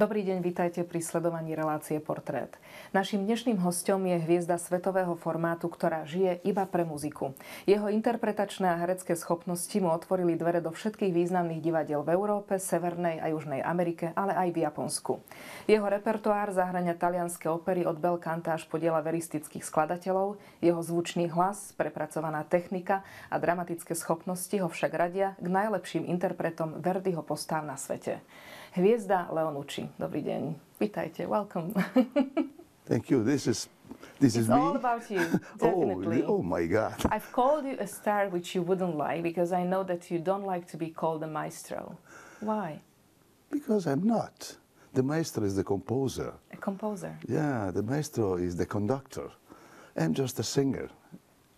Dobrý deň, vítajte pri sledovaní relácie Portrét. Naším dnešným hosťom je hviezda svetového formátu, ktorá žije iba pre muziku. Jeho interpretačné a herecké schopnosti mu otvorili dvere do všetkých významných divadiel v Európe, Severnej a Južnej Amerike, ale aj v Japonsku. Jeho repertoár zahŕňa talianske opery od bel canta až po diela veristických skladateľov, jeho zvučný hlas, prepracovaná technika a dramatické schopnosti ho však radia k najlepším interpretom Verdiho postáv na svete. Hviezda Leom Nuccim. Dobrý deň. Vítajte. Welcome. Thank you. This is It's me. all about you, definitely. Oh my God. I've called you a star which you wouldn't like because I know that you don't like to be called a maestro. Why? Because I'm not. The maestro is the composer. A composer. Yeah, the maestro is the conductor. I'm just a singer.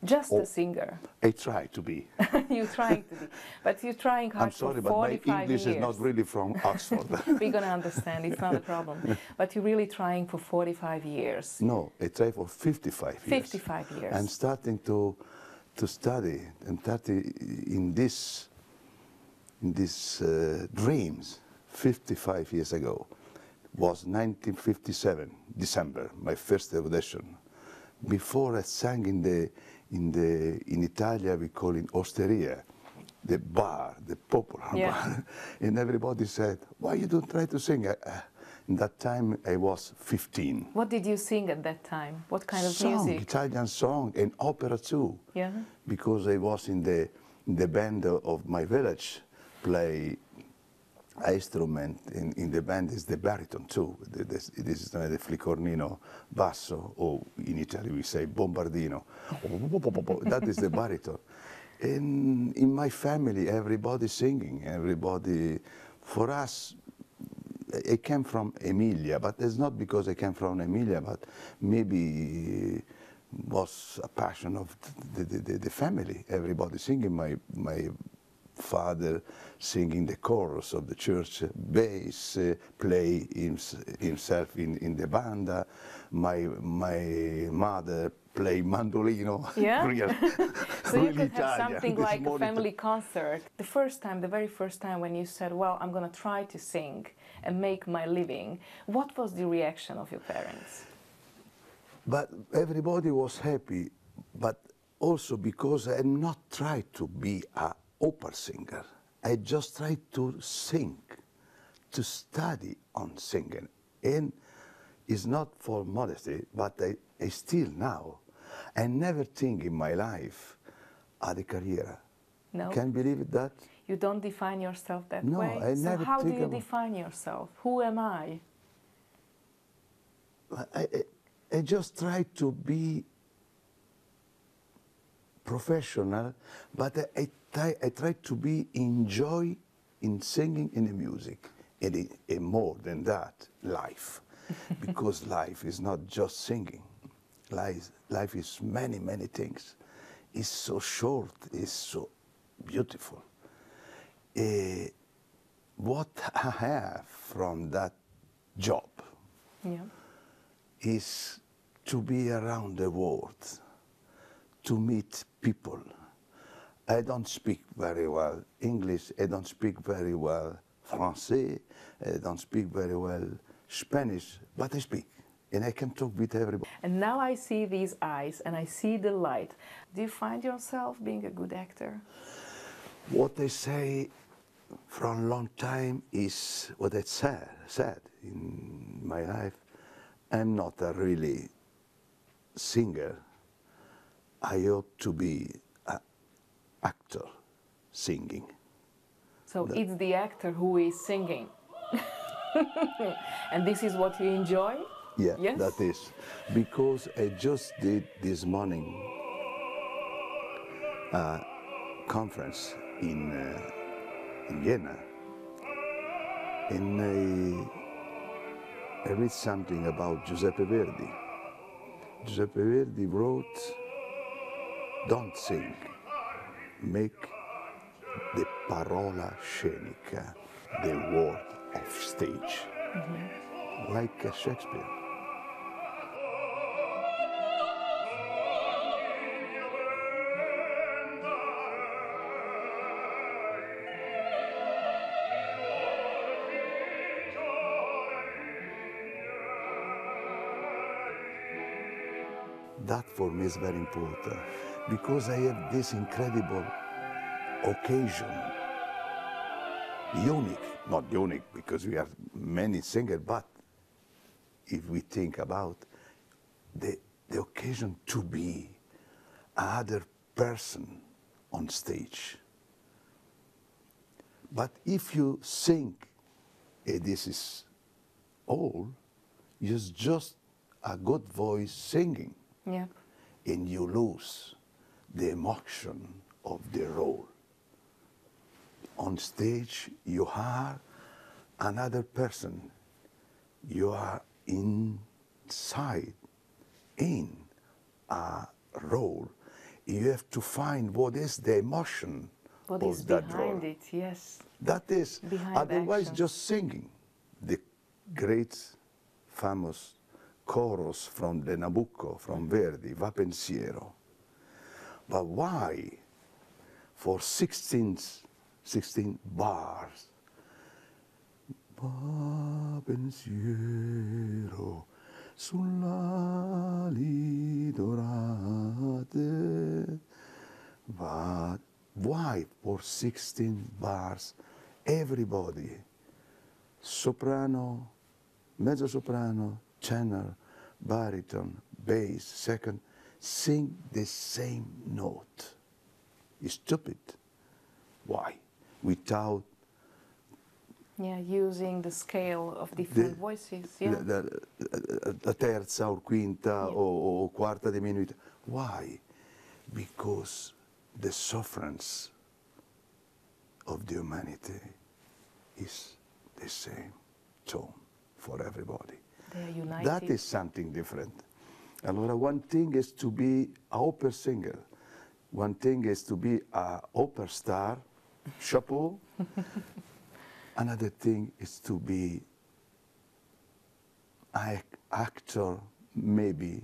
Just a singer. I try to be. You're trying to be. But you're trying hard I'm sorry, for but my 45 English years. is not really from Oxford. We're going to understand. It's not a problem. But you're really trying for 45 years. No, I try for 55 years. 55 years. I'm starting to study and starting in this dreams 55 years ago. Was 1957 December, my first audition. Before I sang in Italia we call it osteria, the bar, the popular bar, and everybody said, "Why you don't try to sing?" In that time I was 15. What did you sing at that time? What kind of music? Italian song and opera too. Yeah. Because I was in the band of my village, play instrument in the band is the baritone too. This is the flicornino basso, or in Italy we say bombardino. That is the baritone. And in my family, everybody singing, everybody. For us, I came from Emilia, but it's not because I came from Emilia, but maybe was a passion of the family. Everybody singing. My father singing the chorus of the church, bass, play himself in the banda. My mother play mandolino. Yeah. So you really could have Italian. something This like a morning. family concert. The very first time when you said, well, I'm going to try to sing and make my living, what was the reaction of your parents? But everybody was happy, but also because I not tried to be a opera singer. I just tried to sing, to study on singing. And it's not for modesty, but I still now, I never think in my life at a career. No? Can you believe that? You don't define yourself that No, way? I So never how do think you about- define yourself? Who am I? I just try to be professional, but I try to be enjoy in singing in the music, and more than that, life, because life is not just singing. Life is many, many things. It's so short, it's so beautiful. What I have from that job is to be around the world, to meet people. I don't speak very well English, I don't speak very well Francais, I don't speak very well Spanish, but I speak, and I can talk with everybody. And now I see these eyes and I see the light. Do you find yourself being a good actor? What I say from a long time is what I said in my life. I'm not a really singer. I hope to be an actor singing. So it's the actor who is singing. And this is what you enjoy? Yeah, Yes? that is. Because I just did this morning a conference in Vienna. And I read something about Giuseppe Verdi. Giuseppe Verdi wrote, "Don't sing, make the parola scenica the word of stage," like Shakespeare. That for me is very important because I have this incredible occasion, unique, not unique because we are many singers, but if we think about the occasion to be another person on stage. But if you sing, this is all, it's just a good voice singing. Yeah. And you lose the emotion of the role. On stage, you are another person. You are inside, in a role. You have to find what is the emotion What of is that behind role. it, yes. That is, Behind otherwise action. just singing. The great famous chorus from the Nabucco, from Verdi, Va Pensiero. But why for 16 bars? Va pensiero sull'ali dorate. But why for 16 bars? Everybody, soprano, mezzo soprano, tenor, baritone, bass, second, sing the same note. It's stupid. Why? Without Yeah, using the scale of different voices. Yeah. la terza o quinta Yeah. o quarta diminuita. Why? Because the sufferance of the humanity is the same tone for everybody. They are united. That is something different. Allora, one thing is to be an opera singer. One thing is to be an opera star, chapeau. Another thing is to be an actor, maybe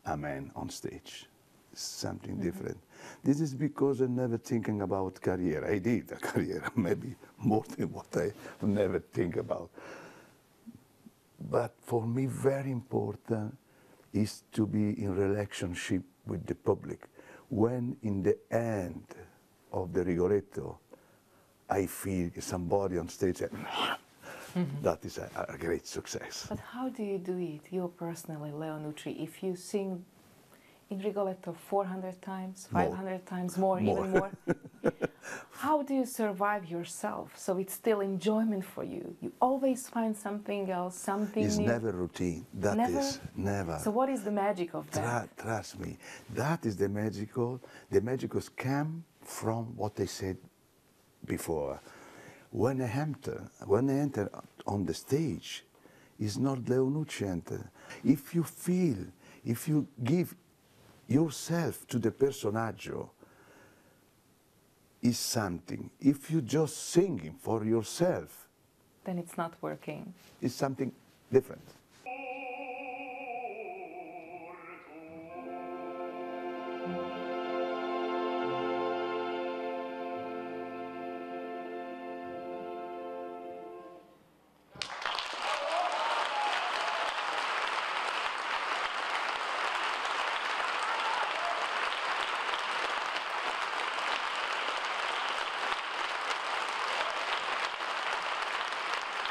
a man on stage. Something different. This is because I'm never thinking about career. I did a career, maybe more than what I never think about. But for me, very important is to be in relationship with the public. When in the end of the Rigoletto, I feel somebody on stage, that is a great success. But how do you do it, you personally, Leom Nuccim, if you sing in Rigoletto 400 times, 500 times more, even more? How do you survive yourself so it's still enjoyment for you? You always find something else, something It's new. never routine. That Never? is never. So what is the magic of that? Trust me. That is the magical. The magicals come from what I said before. When I enter on the stage, it's not Leom Nuccim. If you feel, if you give yourself to the personaggio, is something. If you just singing for yourself, Then it's not working. it's something different.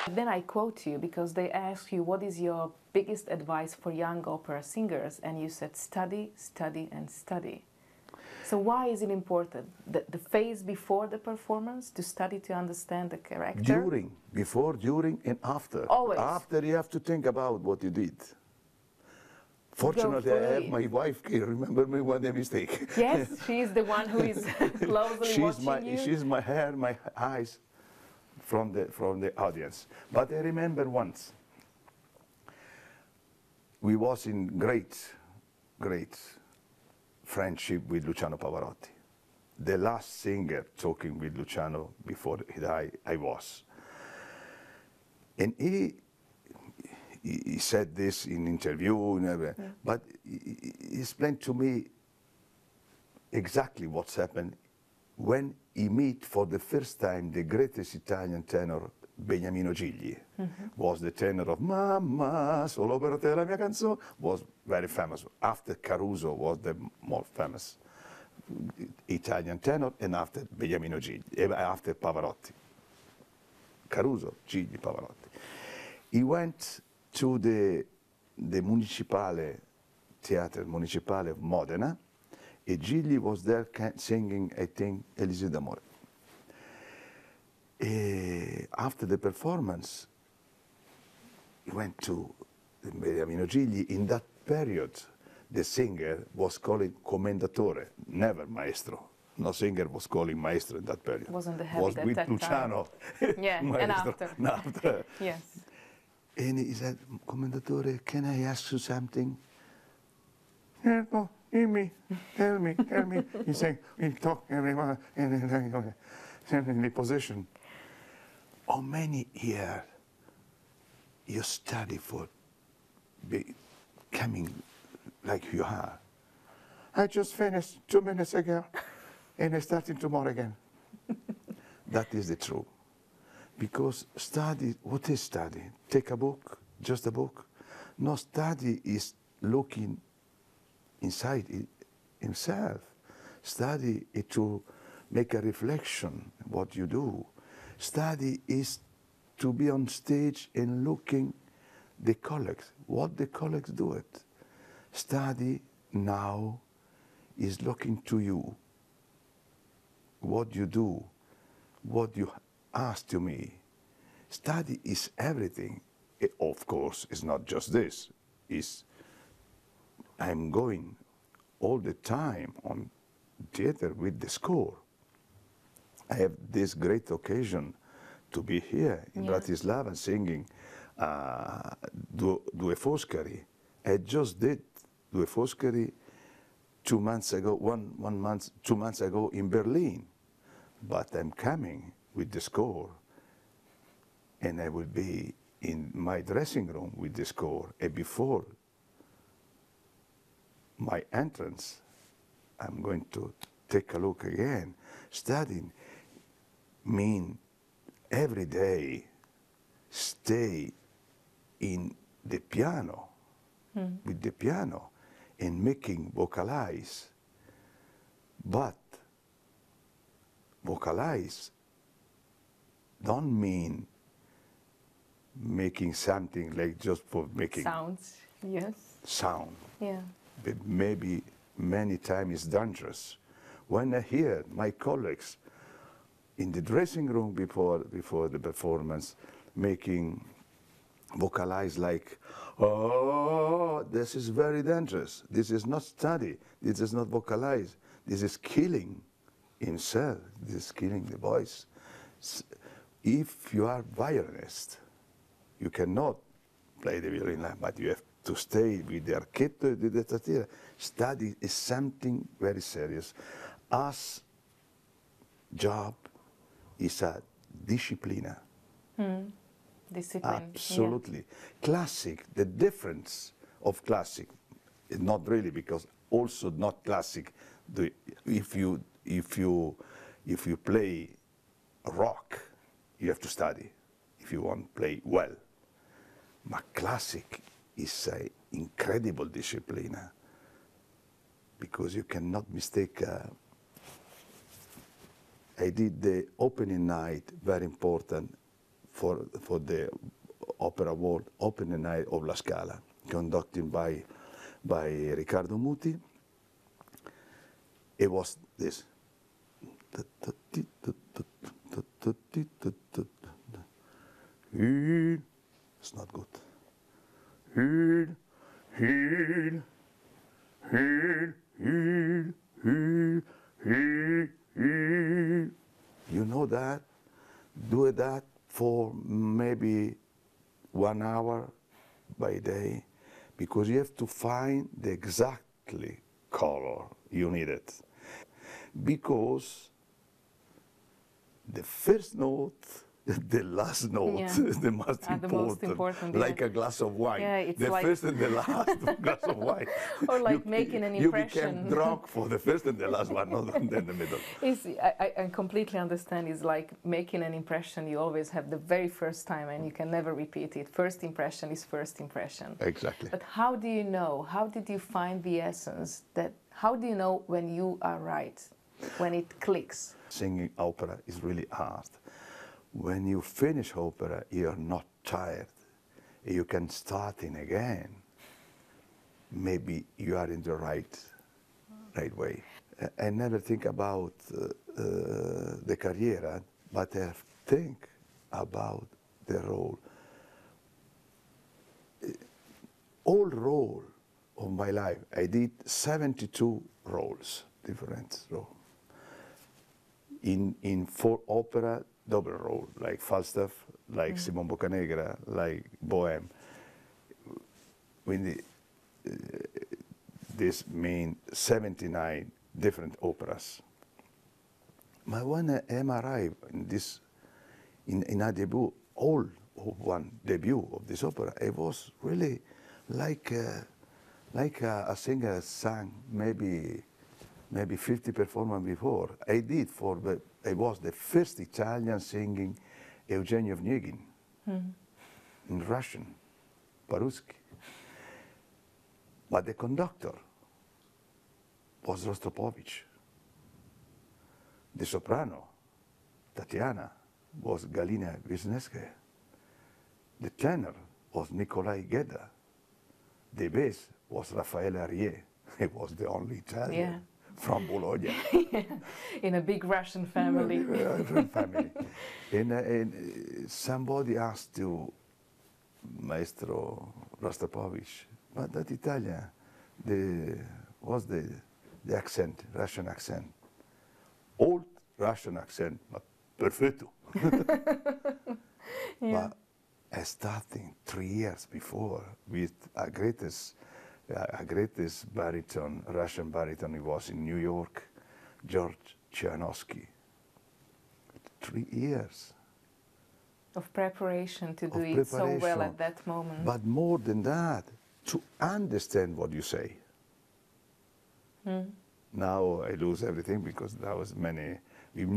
Then I quote you because they asked you what is your biggest advice for young opera singers, and you said study, study, and study. So why is it important? The phase before the performance, to study to understand the character? During, before, during, and after. Always. After you have to think about what you did. Fortunately, I have my wife here. Remember me one mistake. Yes, she is the one who is closely watching you. She's my hair, my eyes from the audience. But I remember once, we was in great friendship with Luciano Pavarotti. The last singer talking with Luciano before he died, I was. And he said this in interview, but he explained to me exactly what's happened when he meet for the first time the greatest Italian tenor, Beniamino Gigli. Was the tenor of Mamma, solo per te la mia canzone, was very famous. After Caruso was the more famous Italian tenor, and after Beniamino Gigli, after Pavarotti. Caruso, Gigli, Pavarotti. He went to the Municipale, Theatre Municipale of Modena, and Gigli was there singing, I think, Elisir d'Amore. After the performance, he went to Beniamino Gigli. In that period, the singer was calling commendatore, never maestro. No singer was calling maestro in that period. Wasn't the habit was at with that Luciano. Yeah, and after. After. Yes. And he said, commendatore, can I ask you something? Yeah, no, hear me, tell me. He said, we talk everyone in the position. How many years you study for becoming like you are? I just finished 2 minutes ago, and I started tomorrow again. That is the truth. Because study, what is study? Take a book, just a book? No, study is looking inside himself. Study is to make a reflection what you do. Study is to be on stage and looking the colleagues, what the colleagues do it. Study now is looking to you, what you do, what you ask to me. Study is everything. Of course, it's not just this. I'm going all the time on theater with the score. I have this great occasion to be here in Bratislava singing Due Foscari. I just did Due Foscari 2 months ago, 2 months ago in Berlin. But I'm coming with the score, and I will be in my dressing room with the score. And before my entrance, I'm going to take a look again. Studying means every day stay in the piano, with the piano, and making vocalize. But vocalize don't mean making something like just for making Sounds, yes. Sound. Yeah. But maybe many times it's dangerous. When I hear my colleagues in the dressing room before the performance making vocalize like, oh, this is very dangerous. This is not study. This is not vocalize. This is killing himself. This is killing the voice. If you are violinist, you cannot play the violin, but you have to stay with the archetto di dettatura. Study is something very serious. Us job is a disciplina. Discipline. Absolutely. Yeah. Classic, the difference of classic, is not really, because also not classic, if you play rock, you have to study if you want to play well. But classic is an incredible disciplina, because you cannot mistake. I did the opening night, very important for the opera world, opening night of La Scala, conducted by Riccardo Muti. It was this. It's not good. You know that? Do that for maybe 1 hour by day, because you have to find the exactly color you need it. Because the first note the last note, Yeah. the most The most important, like yeah. a glass of wine. Yeah, it's the like first and the last glass of wine. Or like making an You impression. became drunk for the first and the last one, not in the middle. I completely understand. It's like making an impression. You always have the very first time and you can never repeat it. First impression is first impression. Exactly. But how do you know? How did you find the essence? How do you know when you are right? When it clicks? Singing opera is really hard. When you finish opera, you're not tired. You can start in again. Maybe you are in the right way. I never think about the career, but I think about the role. All role of my life, I did 72 roles, different roles. In 4 opera, double role, like Falstaff, like Simon Boccanegra, like Bohème. When this means 79 different operas. But when I arrived in this, in a debut, all of one debut of this opera, it was really like a singer sang maybe 50 performances before. I was the first Italian singing Eugenio Onegin in Russian, по-русски. But the conductor was Rostropovich. The soprano, Tatiana, was Galina Wisniewska. The tenor was Nikolai Gedda. The bass was Raffaele Arié. He was the only Italian from Bologna. In a big Russian family. Family. And somebody asked to Maestro Rostropovich, but that Italian, was the accent, Russian accent. Old Russian accent, but perfetto. But I started 3 years before with a greatest baritone, Russian baritone. He was in New York, George Chianosky. 3 years. Of preparation to do it so well at that moment. But more than that, to understand what you say. Now I lose everything because there was many. You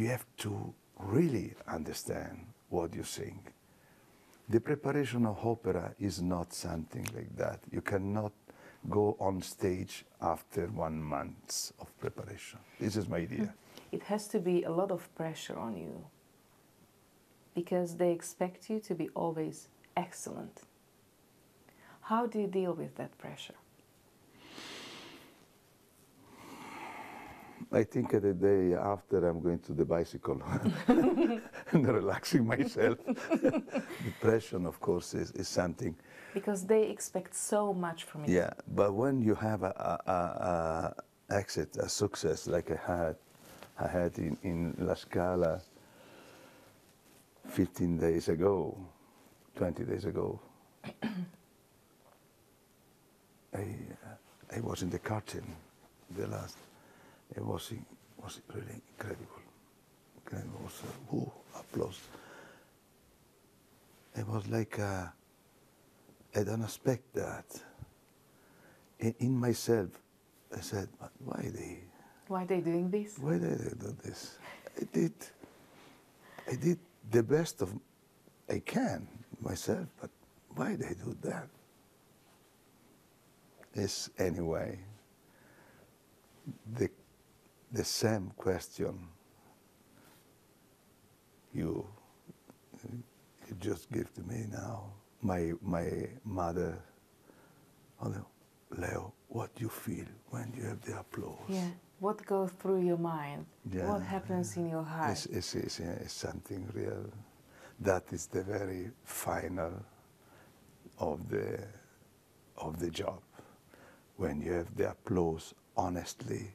have to really understand what you sing. The preparation of opera is not something like that. You cannot go on stage after 1 month of preparation. This is my idea. It has to be a lot of pressure on you because they expect you to be always excellent. How do you deal with that pressure? I think the day after I'm going to the bicycle and relaxing myself. Depression, of course, is something. Because they expect so much from you. Yeah, but when you have a success like I had in La Scala 15 days ago, 20 days ago, I was in the curtain, the last. It was really incredible. It was applause. It was like I don't expect that. In myself, I said, but why they doing this? Why they do this? I did the best of I can myself, but why they do that? It's anyway the same question you just give to me now. My mother, Leo, what you feel when you have the applause? Yeah. What goes through your mind? Yeah. What happens in your heart? It's something real. That is the very final of the job. When you have the applause honestly,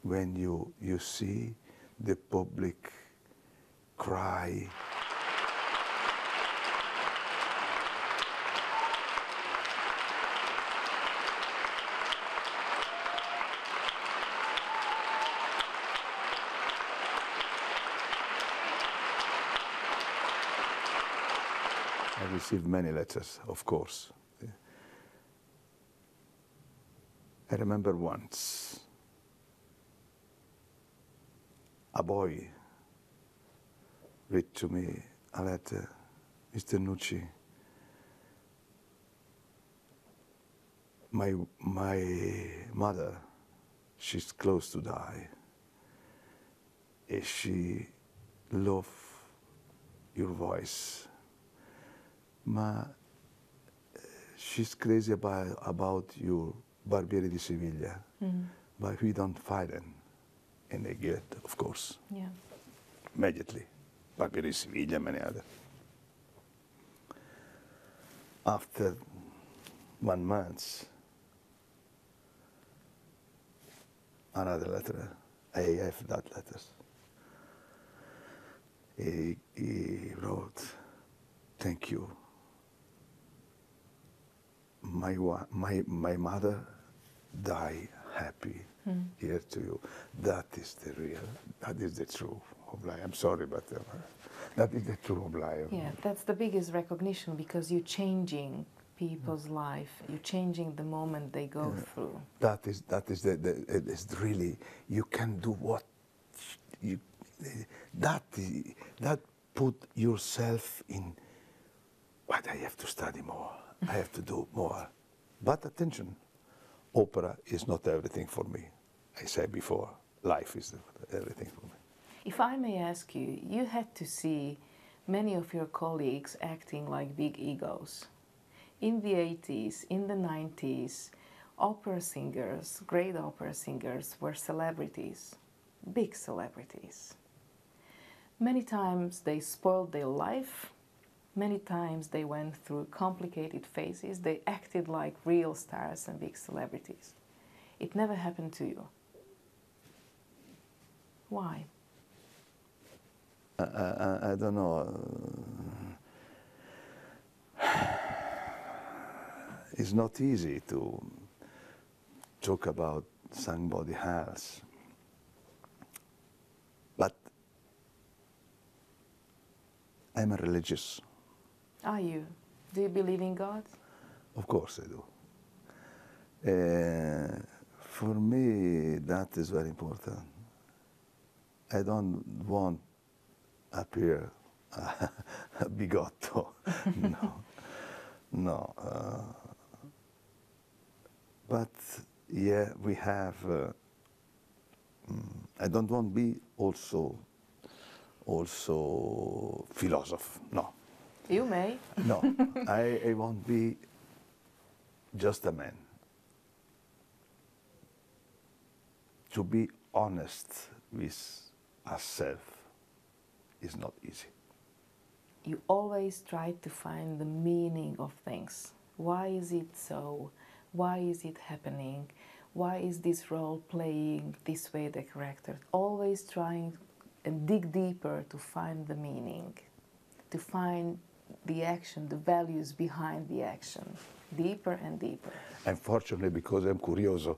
when you see the public cry. received many letters, of course. I remember once a boy read to me a letter, Mr. Nuccim, my mother, she's close to die. She loves your voice. She's crazy about your Barbieri di Sevilla, but we don't find it. And they get it, of course. Yeah. Immediately. Barbieri di Sevilla, many other. After 1 month, another letter. I have that letters. He wrote, "Thank you. My mother died happy here to you. That is the truth of life. I'm sorry, but that is the truth of life." Yeah, that's the biggest recognition, because you're changing people's life. You're changing the moment they go through. That is it's really, you can do what you, that put yourself in, but I have to study more, I have to do more. But attention, opera is not everything for me. I said before, life is everything for me. If I may ask you, you had to see many of your colleagues acting like big egos. In the 80s, in the 90s, opera singers, great opera singers, were celebrities, big celebrities. Many times they spoiled their life, many times they went through complicated phases, they acted like real stars and big celebrities. It never happened to you. Why? I don't know. It's not easy to talk about somebody else, but I'm a religious. Are you? Do you believe in God? Of course I do. For me, that is very important. I don't want to appear bigotto. No. But yeah, we have. I don't want to be also philosopher. No. You may. No, I won't be just a man. To be honest with ourselves is not easy. You always try to find the meaning of things. Why is it so? Why is it happening? Why is this role playing this way, the character? Always trying and dig deeper to find the meaning, to find the action, the values behind the action, deeper and deeper. Unfortunately, because I'm curioso.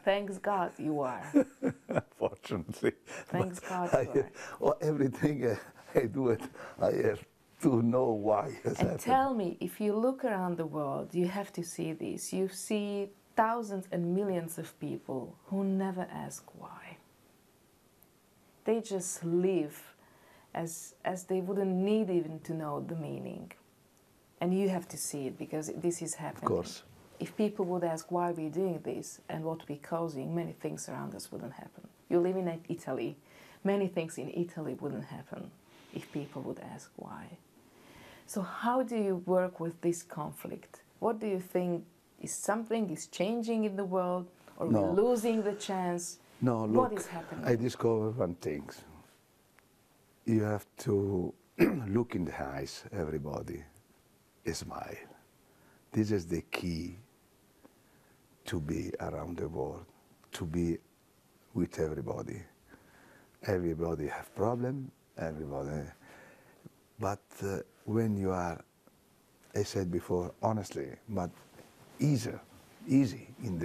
Thanks God you are. Unfortunately. Thanks God you are. Well, everything I do it, I have to know why it has happened. Tell me, if you look around the world, you have to see this. You see thousands and millions of people who never ask why. They just live as they wouldn't need even to know the meaning. And you have to see it, because this is happening. Of course. If people would ask why we're doing this and what we're causing, many things around us wouldn't happen. You live in Italy. Many things in Italy wouldn't happen if people would ask why. So how do you work with this conflict? What do you think? Is something changing in the world, or No. we're losing the chance? No, look, what is happening? I discovered one thing. You have to look in the eyes, everybody, smile. This is the key to be around the world, to be with everybody. Everybody have problem, everybody. But when you are, I said before, honestly, but easy in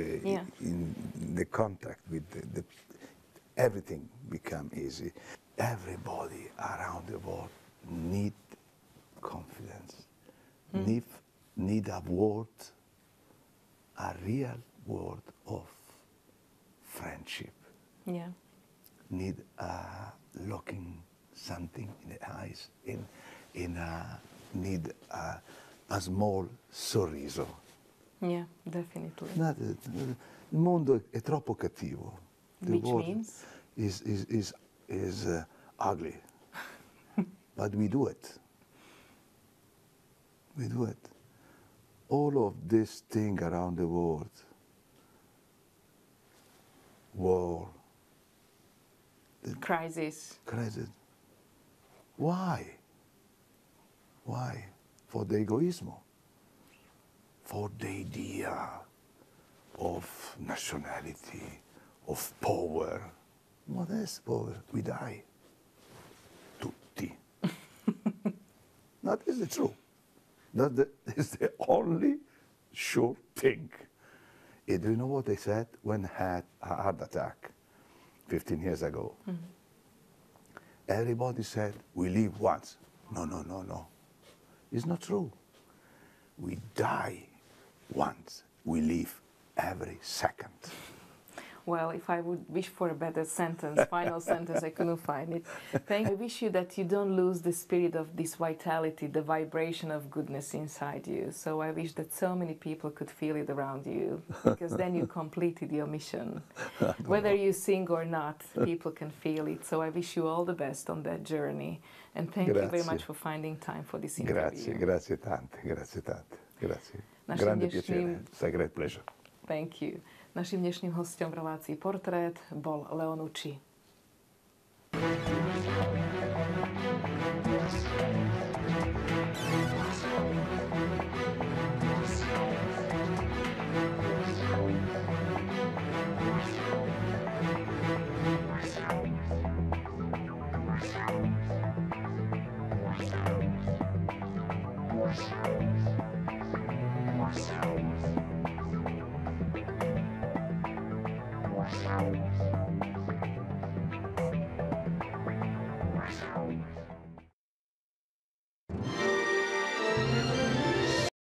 the contact with everything become easy. Everybody around the world need confidence. need a word, a real word of friendship. Yeah. Need looking something in the eyes, need a small sorriso. Yeah, definitely. Il mondo è troppo cattivo. Which means? Is ugly. But we do it. We do it. All of this thing around the world, war, Crisis. Why? Why? For the egoismo, for the idea of nationality, of power. What is power? We die. Tutti. That is the truth. That is the only sure thing. And do you know what they said when I had a heart attack 15 years ago? Mm-hmm. Everybody said, we live once. No. It's not true. We die once. We live every second. Well, if I would wish for a better sentence, final sentence, I couldn't find it. I wish you that you don't lose the spirit of this vitality, the vibration of goodness inside you. So I wish that so many people could feel it around you, because then you completed your mission. Whether you sing or not, people can feel it. So I wish you all the best on that journey. And thank you very much for finding time for this interview. Grazie tante. Grande piacere. It's a great pleasure. Thank you. Naším dnešným hosťom v relácii Portrét bol Leom Nuccim.